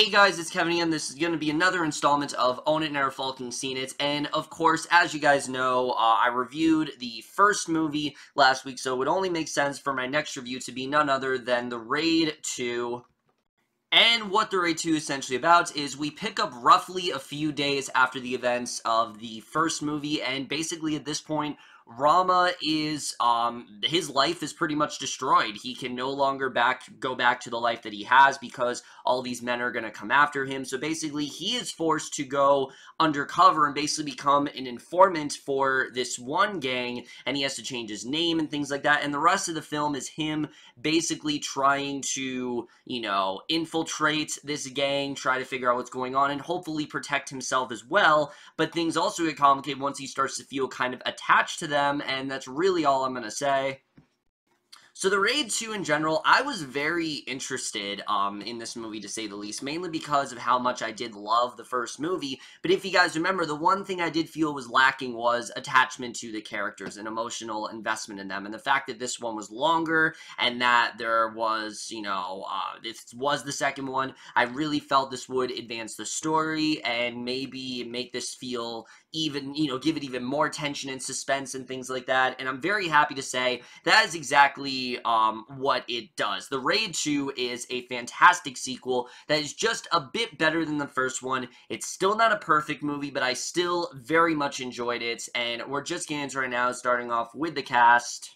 Hey guys, it's Kevin again. This is going to be another installment of Own It and Never Falking Seen It, and of course, as you guys know, I reviewed the first movie last week, so it would only make sense for my next review to be none other than The Raid 2. And what The Raid 2 is essentially about is we pick up roughly a few days after the events of the first movie, and basically at this point, Rama is, his life is pretty much destroyed. He can no longer go back to the life that he has because all these men are going to come after him. So basically, he is forced to go undercover and basically become an informant for this one gang, and he has to change his name and things like that. And the rest of the film is him basically trying to, infiltrate this gang, try to figure out what's going on, and hopefully protect himself as well. But things also get complicated once he starts to feel kind of attached to them, and that's really all I'm going to say. So The Raid 2 in general, I was very interested in this movie, to say the least, mainly because of how much I did love the first movie. But if you guys remember, the one thing I did feel was lacking was attachment to the characters and emotional investment in them. And the fact that this one was longer and that there was, this was the second one, I really felt this would advance the story and maybe make this feel even, give it even more tension and suspense and things like that. And I'm very happy to say that is exactly what it does. The Raid 2 is a fantastic sequel that is just a bit better than the first one. It's still not a perfect movie, but I still very much enjoyed it, and we're just getting into it right now, starting off with the cast.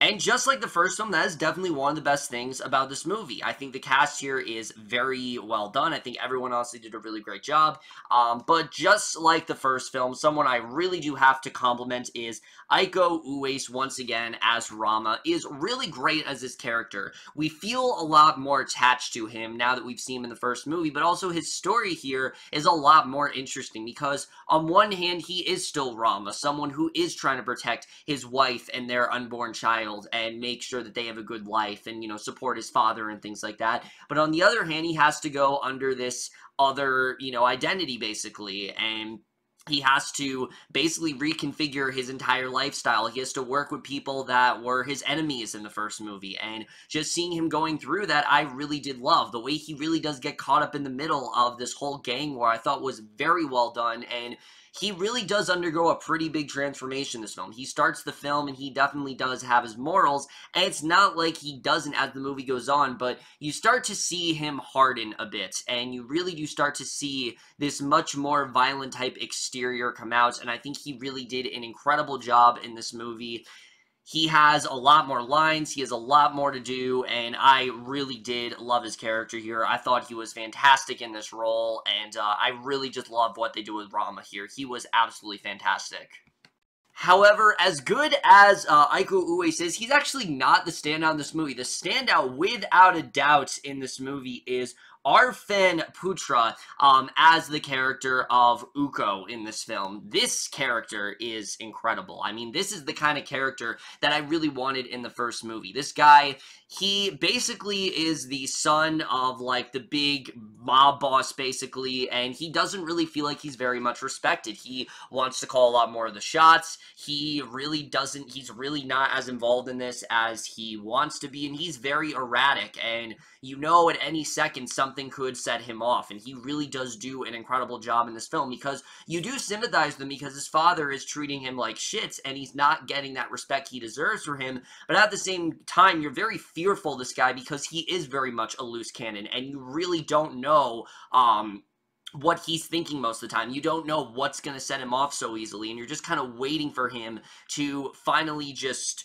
And just like the first film, that is definitely one of the best things about this movie. I think the cast here is very well done. I think everyone honestly did a really great job. But just like the first film, someone I really do have to compliment is Uwais once again as Rama. Is really great as this character. We feel a lot more attached to him now that we've seen him in the first movie, but also his story here is a lot more interesting because on one hand, he is still Rama, someone who is trying to protect his wife and their unborn child and make sure that they have a good life and, support his father and things like that. But on the other hand, he has to go under this other, identity, basically, and he has to basically reconfigure his entire lifestyle. He has to work with people that were his enemies in the first movie, and just seeing him going through that, I really did love. The way he really does get caught up in the middle of this whole gang war, I thought was very well done, and he really does undergo a pretty big transformation in this film. He starts the film, and he definitely does have his morals, and it's not like he doesn't as the movie goes on, but you start to see him harden a bit, and you really do start to see this much more violent type exterior come out, and I think he really did an incredible job in this movie. He has a lot more lines, he has a lot more to do, and I really did love his character here. I thought he was fantastic in this role, and I really just love what they do with Rama here. He was absolutely fantastic. However, as good as Uwais is, he's actually not the standout in this movie. The standout, without a doubt, in this movie is Arifin Putra as the character of Uko in this film. This character is incredible. I mean, this is the kind of character that I really wanted in the first movie. This guy, he basically is the son of, like, the big mob boss, basically, and he doesn't really feel like he's very much respected. He wants to call a lot more of the shots. He really doesn't, he's really not as involved in this as he wants to be, and he's very erratic, and at any second something could set him off, and he really does do an incredible job in this film because you do sympathize with him because his father is treating him like shit, and he's not getting that respect he deserves for him, but at the same time, you're very fearful of this guy because he is very much a loose cannon, and you really don't know, what he's thinking most of the time. You don't know what's going to set him off so easily, and you're just kind of waiting for him to finally just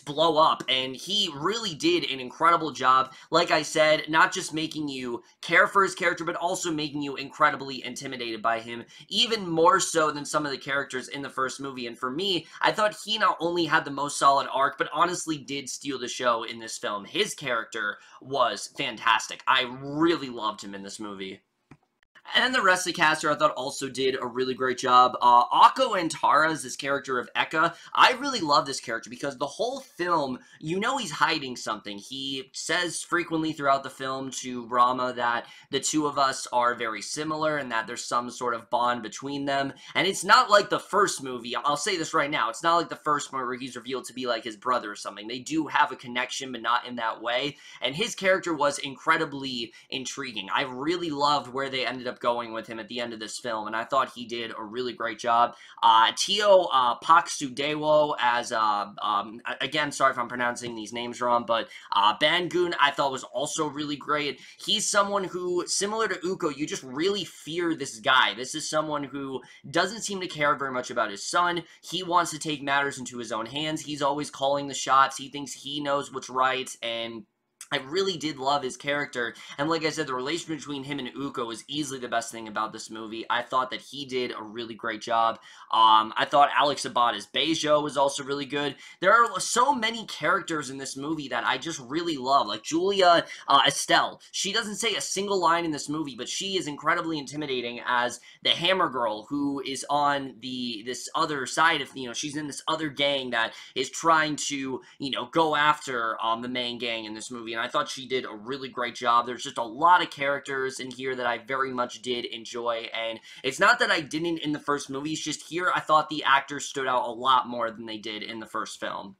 blow up, and he really did an incredible job. Like I said, not just making you care for his character, but also making you incredibly intimidated by him, even more so than some of the characters in the first movie. And for me, I thought he not only had the most solid arc, but honestly did steal the show in this film. His character was fantastic. I really loved him in this movie. And then the rest of the cast here I thought also did a really great job. Akko Antara is this character of Eka. I really love this character because the whole film, you know he's hiding something. He says frequently throughout the film to Rama that the two of us are very similar and that there's some sort of bond between them. And it's not like the first movie. I'll say this right now. It's not like the first one where he's revealed to be like his brother or something. They do have a connection, but not in that way. And his character was incredibly intriguing. I really loved where they ended up going with him at the end of this film, and I thought he did a really great job. Tio Pakusadewo as, again, sorry if I'm pronouncing these names wrong, but Bangun I thought was also really great. He's someone who, similar to Uko, you just really fear this guy. This is someone who doesn't seem to care very much about his son. He wants to take matters into his own hands. He's always calling the shots. He thinks he knows what's right, and I really did love his character, and like I said, the relation between him and Uko is easily the best thing about this movie. I thought that he did a really great job. I thought Alex Abbad as Beijo was also really good. There are so many characters in this movie that I just really love, like Julia Estelle. She doesn't say a single line in this movie, but she is incredibly intimidating as the Hammer Girl who is on this other side of, she's in this other gang that is trying to, go after the main gang in this movie, and I thought she did a really great job. There's just a lot of characters in here that I very much did enjoy, and it's not that I didn't in the first movie, it's just here I thought the actors stood out a lot more than they did in the first film.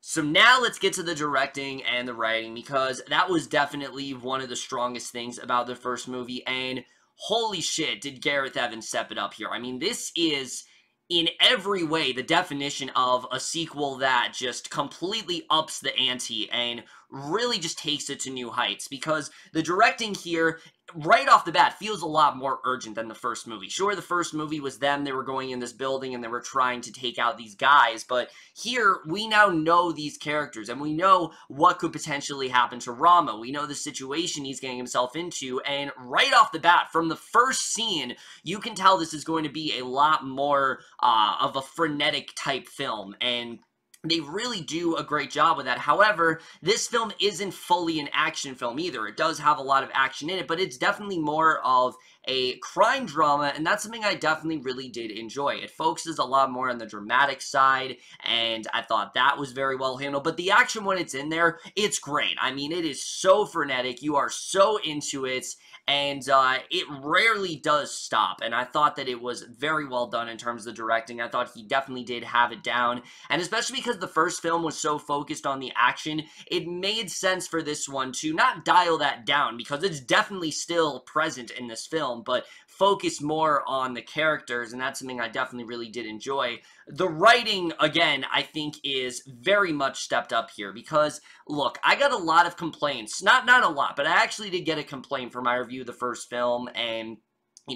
So now let's get to the directing and the writing, because that was definitely one of the strongest things about the first movie, and holy shit, did Gareth Evans step it up here. I mean, this is in every way the definition of a sequel that just completely ups the ante and really just takes it to new heights, because the directing here right off the bat feels a lot more urgent than the first movie. Sure, the first movie was them, they were going in this building and they were trying to take out these guys, but here we now know these characters and we know what could potentially happen to Rama. We know the situation he's getting himself into, and right off the bat, from the first scene, you can tell this is going to be a lot more of a frenetic type film, and they really do a great job with that. However, this film isn't fully an action film either. It does have a lot of action in it, but it's definitely more of a crime drama, and that's something I definitely really did enjoy. It focuses a lot more on the dramatic side, and I thought that was very well handled. But the action, when it's in there, it's great. I mean, it is so frenetic. You are so into it, and it rarely does stop, and I thought that it was very well done in terms of the directing. I thought he definitely did have it down, and especially because the first film was so focused on the action, it made sense for this one to not dial that down, because it's definitely still present in this film, but focus more on the characters, and that's something I definitely really did enjoy. The writing, again, I think is very much stepped up here, because, look, I got a lot of complaints. Not a lot, but I actually did get a complaint for my review of the first film, and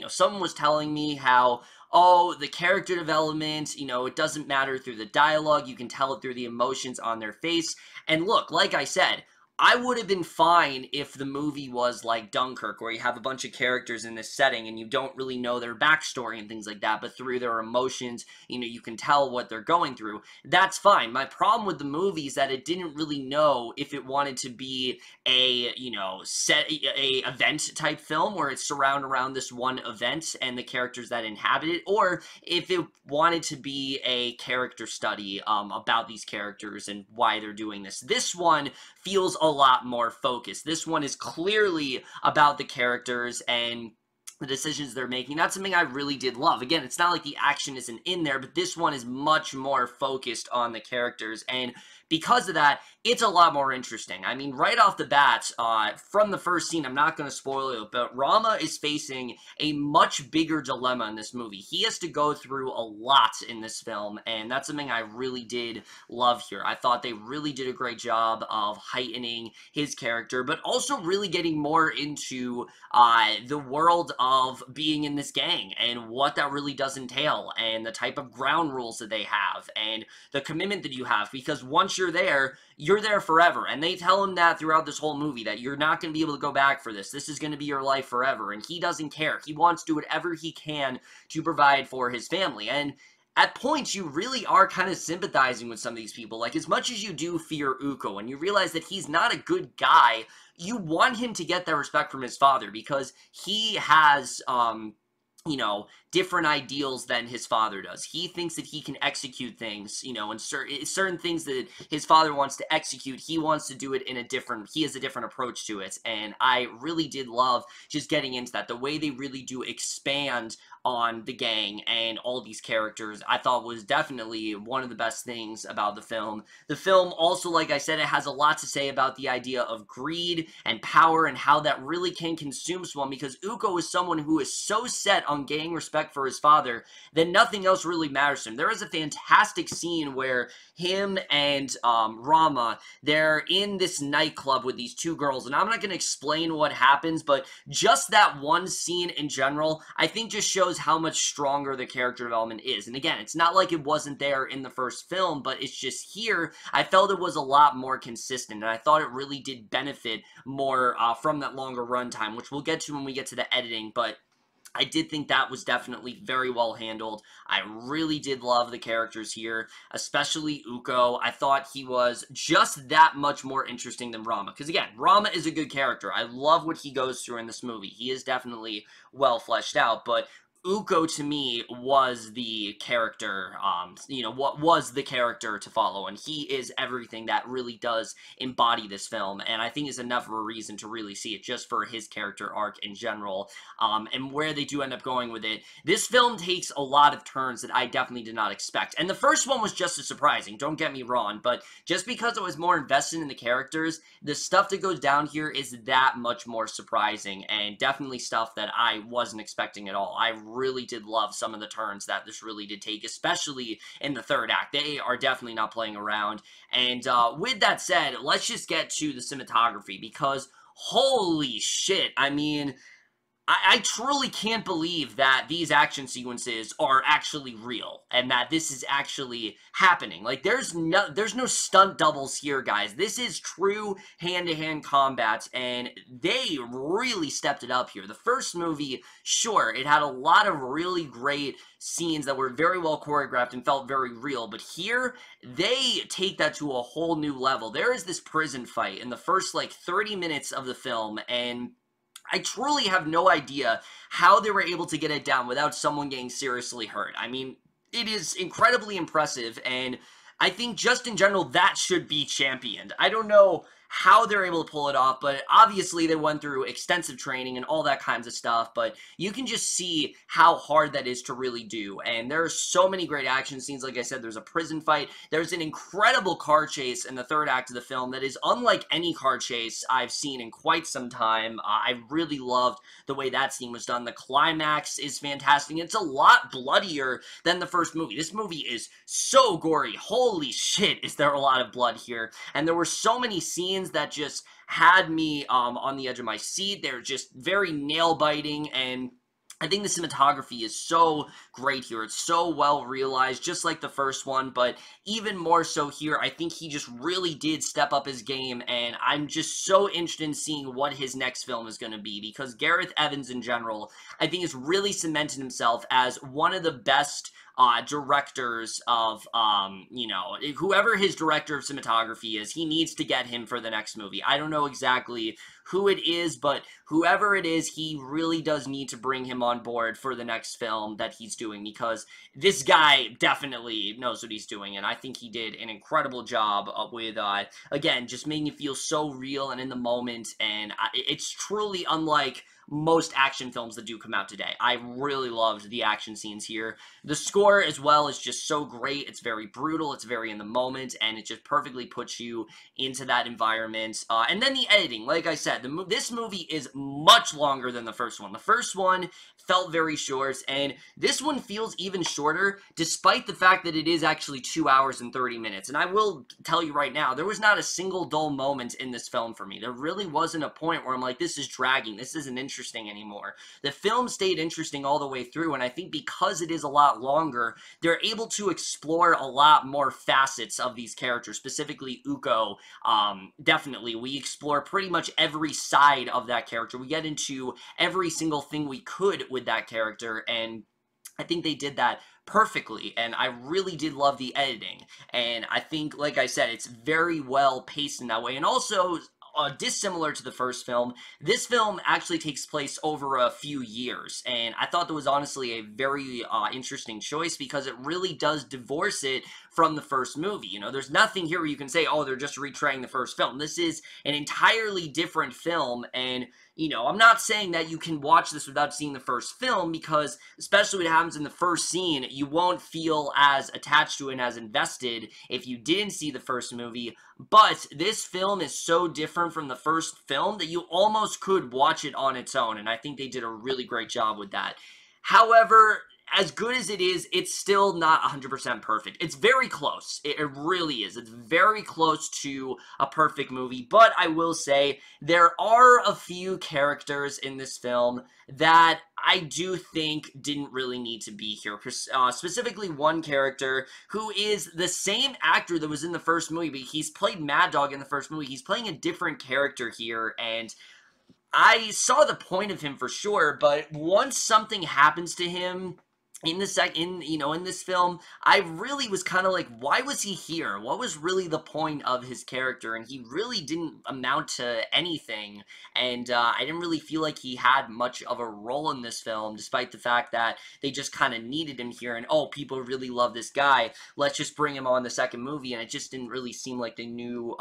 someone was telling me how, oh, the character development, it doesn't matter through the dialogue, you can tell it through the emotions on their face. And look, like I said, I would have been fine if the movie was like Dunkirk, where you have a bunch of characters in this setting and you don't really know their backstory and things like that, but through their emotions, you can tell what they're going through. That's fine. My problem with the movie is that it didn't really know if it wanted to be a, a event type film where it's surrounded around this one event and the characters that inhabit it, or if it wanted to be a character study about these characters and why they're doing this. This one feels a lot more focused. This one is clearly about the characters and the decisions they're making. That's something I really did love. Again, it's not like the action isn't in there, but this one is much more focused on the characters, and because of that, it's a lot more interesting. I mean, right off the bat, from the first scene, I'm not going to spoil it, but Rama is facing a much bigger dilemma in this movie. He has to go through a lot in this film, and that's something I really did love here. I thought they really did a great job of heightening his character, but also really getting more into the world of being in this gang and what that really does entail, and the type of ground rules that they have, and the commitment that you have, because once you're there forever, and they tell him that throughout this whole movie, that you're not going to be able to go back for this. This is going to be your life forever, and he doesn't care. He wants to do whatever he can to provide for his family, and at points, you really are kind of sympathizing with some of these people. Like, as much as you do fear Uko, and you realize that he's not a good guy, you want him to get that respect from his father, because he has, you know, different ideals than his father does. He thinks that he can execute things, you know, and certain things that his father wants to execute, he wants to do it in a different, he has a different approach to it. And I really did love just getting into that. The way they really do expand on the gang and all these characters, I thought was definitely one of the best things about the film. The film also, like I said, it has a lot to say about the idea of greed and power and how that really can consume someone, because Uko is someone who is so set on gaining respect for his father that nothing else really matters to him. There is a fantastic scene where him and Rama, they're in this nightclub with these two girls, and I'm not going to explain what happens, but just that one scene in general, I think just shows how much stronger the character development is. And again, it's not like it wasn't there in the first film, but it's just here, I felt it was a lot more consistent, and I thought it really did benefit more from that longer runtime, which we'll get to when we get to the editing, but I did think that was definitely very well handled. I really did love the characters here, especially Uko. I thought he was just that much more interesting than Rama. Because again, Rama is a good character. I love what he goes through in this movie. He is definitely well fleshed out, but Uko, to me, was the character, you know, what was the character to follow, and he is everything that really does embody this film, and I think is enough of a reason to really see it, just for his character arc in general, and where they do end up going with it. This film takes a lot of turns that I definitely did not expect, and the first one was just as surprising, don't get me wrong, but just because I was more invested in the characters, the stuff that goes down here is that much more surprising, and definitely stuff that I wasn't expecting at all. I really did love some of the turns that this really did take, especially in the third act. They are definitely not playing around. And with that said, let's just get to the cinematography, because holy shit, I mean, I truly can't believe that these action sequences are actually real, and that this is actually happening. Like, there's no stunt doubles here, guys. This is true hand-to-hand combat, and they really stepped it up here. The first movie, sure, it had a lot of really great scenes that were very well choreographed and felt very real, but here, they take that to a whole new level. There is this prison fight in the first, like, 30 minutes of the film, and I truly have no idea how they were able to get it down without someone getting seriously hurt. I mean, it is incredibly impressive, and I think just in general, that should be championed. I don't know how they're able to pull it off, but obviously they went through extensive training and all that kinds of stuff, but you can just see how hard that is to really do, and there are so many great action scenes. Like I said, there's a prison fight, there's an incredible car chase in the third act of the film that is unlike any car chase I've seen in quite some time. I really loved the way that scene was done. The climax is fantastic. It's a lot bloodier than the first movie. This movie is so gory. Holy shit, is there a lot of blood here, and there were so many scenes that just had me on the edge of my seat. They're just very nail-biting, and I think the cinematography is so great here. It's so well realized, just like the first one, but even more so here. I think he just really did step up his game, and I'm just so interested in seeing what his next film is going to be, because Gareth Evans in general, I think, has really cemented himself as one of the best directors of, you know, whoever his director of cinematography is, he needs to get him for the next movie. I don't know exactly who it is, but whoever it is, he really does need to bring him on board for the next film that he's doing, because this guy definitely knows what he's doing, and I think he did an incredible job with, again, just making it feel so real and in the moment, and it's truly unlike most action films that do come out today. I really loved the action scenes here. The score as well is just so great. It's very brutal, it's very in the moment, and it just perfectly puts you into that environment. And then the editing, like I said, this movie is much longer than the first one. The first one felt very short, and this one feels even shorter, despite the fact that it is actually 2 hours and 30 minutes. And I will tell you right now, there was not a single dull moment in this film for me. There really wasn't a point where I'm like, this is dragging, this isn't interesting anymore. The film stayed interesting all the way through, and I think because it is a lot longer, they're able to explore a lot more facets of these characters, specifically Uko. Definitely, we explore pretty much every side of that character. We get into every single thing we could with that character, and I think they did that perfectly, and I really did love the editing, and I think, like I said, it's very well paced in that way, and also, dissimilar to the first film, this film actually takes place over a few years, and I thought that was honestly a very interesting choice because it really does divorce it from the first movie. You know, there's nothing here where you can say, oh, they're just retrying the first film. This is an entirely different film, and you know, I'm not saying that you can watch this without seeing the first film because, especially what happens in the first scene, you won't feel as attached to it and as invested if you didn't see the first movie, but this film is so different from the first film that you almost could watch it on its own, and I think they did a really great job with that. However, as good as it is, it's still not 100% perfect. It's very close. It really is. It's very close to a perfect movie, but I will say there are a few characters in this film that I do think didn't really need to be here. Specifically one character who is the same actor that was in the first movie, but he's played Mad Dog in the first movie. He's playing a different character here, and I saw the point of him for sure, but once something happens to him in this film, I really was kind of like, why was he here? What was really the point of his character? And he really didn't amount to anything, and I didn't really feel like he had much of a role in this film, despite the fact that they just kind of needed him here, and oh, people really love this guy, let's just bring him on the second movie, and it just didn't really seem like they knew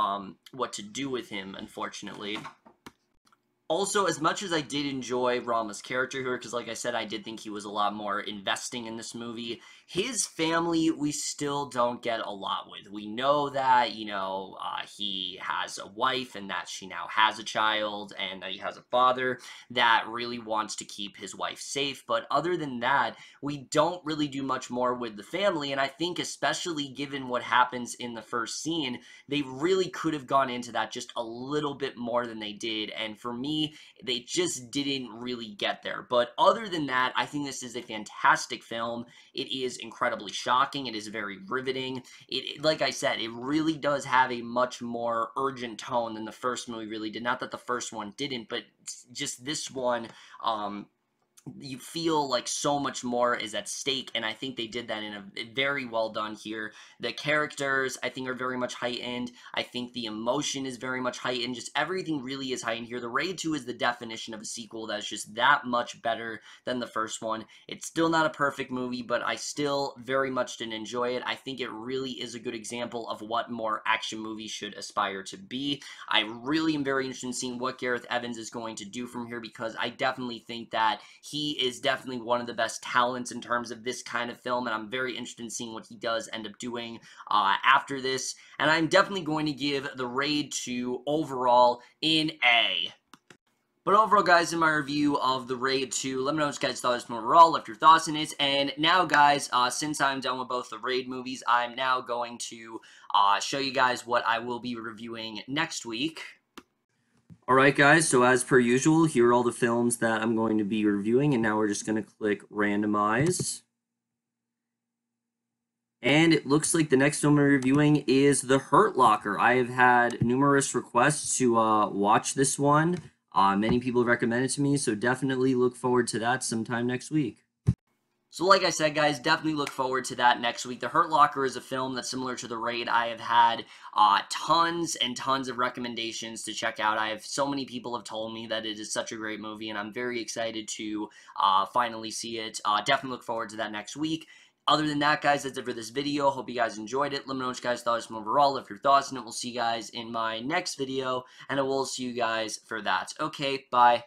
what to do with him, unfortunately. Also, as much as I did enjoy Rama's character here, because like I said, I did think he was a lot more investing in this movie, his family we still don't get a lot with. We know that, you know, he has a wife and that she now has a child and that he has a father that really wants to keep his wife safe, but other than that, we don't really do much more with the family, and I think especially given what happens in the first scene, they really could have gone into that just a little bit more than they did, and for me, they just didn't really get there. But other than that, I think this is a fantastic film. It is incredibly shocking. It is very riveting. Like I said, it really does have a much more urgent tone than the first movie really did. Not that the first one didn't, but just this one, you feel like so much more is at stake, and I think they did that in a very well done here. The characters, I think, are very much heightened. I think the emotion is very much heightened. Just everything really is heightened here. The Raid 2 is the definition of a sequel that is just that much better than the first one. It's still not a perfect movie, but I still very much did enjoy it. I think it really is a good example of what more action movies should aspire to be. I really am very interested in seeing what Gareth Evans is going to do from here, because I definitely think that he is definitely one of the best talents in terms of this kind of film, and I'm very interested in seeing what he does end up doing after this, and I'm definitely going to give The Raid 2 overall an A. But overall, guys, in my review of The Raid 2, let me know what you guys thought of this movie overall, left your thoughts in it, and now, guys, since I'm done with both the Raid movies, I'm now going to show you guys what I will be reviewing next week. Alright guys, so as per usual, here are all the films that I'm going to be reviewing, and now we're just going to click randomize. And it looks like the next film we're reviewing is The Hurt Locker. I have had numerous requests to watch this one. Many people have recommended it to me, so definitely look forward to that sometime next week. So like I said, guys, definitely look forward to that next week. The Hurt Locker is a film that's similar to The Raid. I have had tons and tons of recommendations to check out. I have so many people have told me that it is such a great movie, and I'm very excited to finally see it. Definitely look forward to that next week. Other than that, guys, that's it for this video. Hope you guys enjoyed it. Let me know what you guys thought of this overall. Left your thoughts, and we'll see you guys in my next video, and I will see you guys for that. Okay, bye.